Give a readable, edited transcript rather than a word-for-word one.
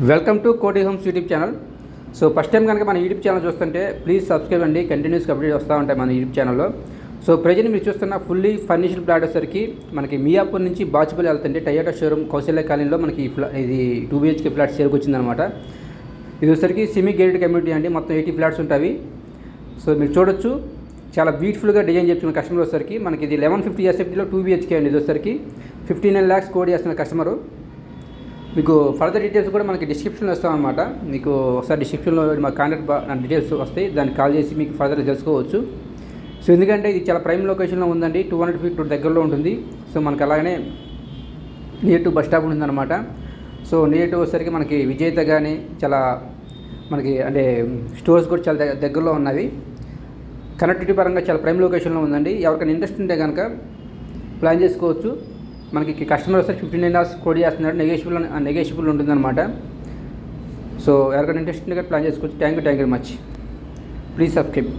Welcome to కోటి homes YouTube channel. So first time కనుక మన యూట్యూబ్ ఛానల్ చూస్తుంటే ప్లీజ్ సబ్స్క్రైబ్ అండి. కంటిన్యూస్గా అప్డేట్ వస్తూ ఉంటాయి మన యూట్యూబ్ ఛానల్లో. సో ప్రజెంట్ మీరు చూస్తున్న ఫుల్లీ ఫర్నిష్డ్ ఫ్లాట్ వచ్చేసరికి మనకి మియాపూర్ నుంచి బాచుపల్లి వెళ్తుంటే టయోటా షోరూమ్ కౌశల్య కాలనీలో మనకి ఇది 2 BHK ఫ్లాట్ సేల్కి వచ్చిందనమాట. ఇది వచ్చేసరికి సెమీ గేటెడ్ కమ్యూనిటీ అండి. మొత్తం 80 ఫ్లాట్స్ ఉంటాయి. సో మీరు చూడొచ్చు, చాలా బ్యూటిఫుల్గా డిజైన్ చేస్తున్న కస్టమర్ వచ్చేసరికి మనకి ఇది 1150 SFTలో 2 BHK అండి. ఇది వచ్చేసరికి 59 lakhs కోడ్ చేస్తున్న కస్టమరు. మీకు ఫర్దర్ డీటెయిల్స్ కూడా మనకి డిస్క్రిప్షన్లో వస్తామన్నమాట. మీకు ఒకసారి డిస్క్రిప్షన్లో మా కాంటాక్ట్ డీటెయిల్స్ వస్తాయి, దాన్ని కాల్ చేసి మీకు ఫర్దర్ తెలుసుకోవచ్చు. సో ఎందుకంటే ఇది చాలా ప్రైమ్ లొకేషన్లో ఉందండి. 200 feet దగ్గరలో ఉంటుంది. సో మనకు అలాగనే నియర్ టు బస్ స్టాప్ ఉంటుందన్నమాట. సో నియర్ టు వచ్చేసరికి మనకి విజేత కానీ చాలా మనకి అంటే స్టోర్స్ కూడా చాలా దగ్గరలో ఉన్నవి. కనెక్టివిటీ పరంగా చాలా ప్రైమ్ లొకేషన్లో ఉందండి. ఎవరికైనా ఇంట్రెస్ట్ ఉంటే కనుక ప్లాన్ చేసుకోవచ్చు. మనకి కస్టమర్ వస్తే 59 lakhs కోడ్ చేస్తున్నాడు. నెగోషియబుల్ ఉంటుందన్నమాట. సో ఎవరికైనా ఇంట్రెస్ట్ ఉంటే ప్లాన్ చేసుకోవచ్చు. Thank you very much. Please subscribe.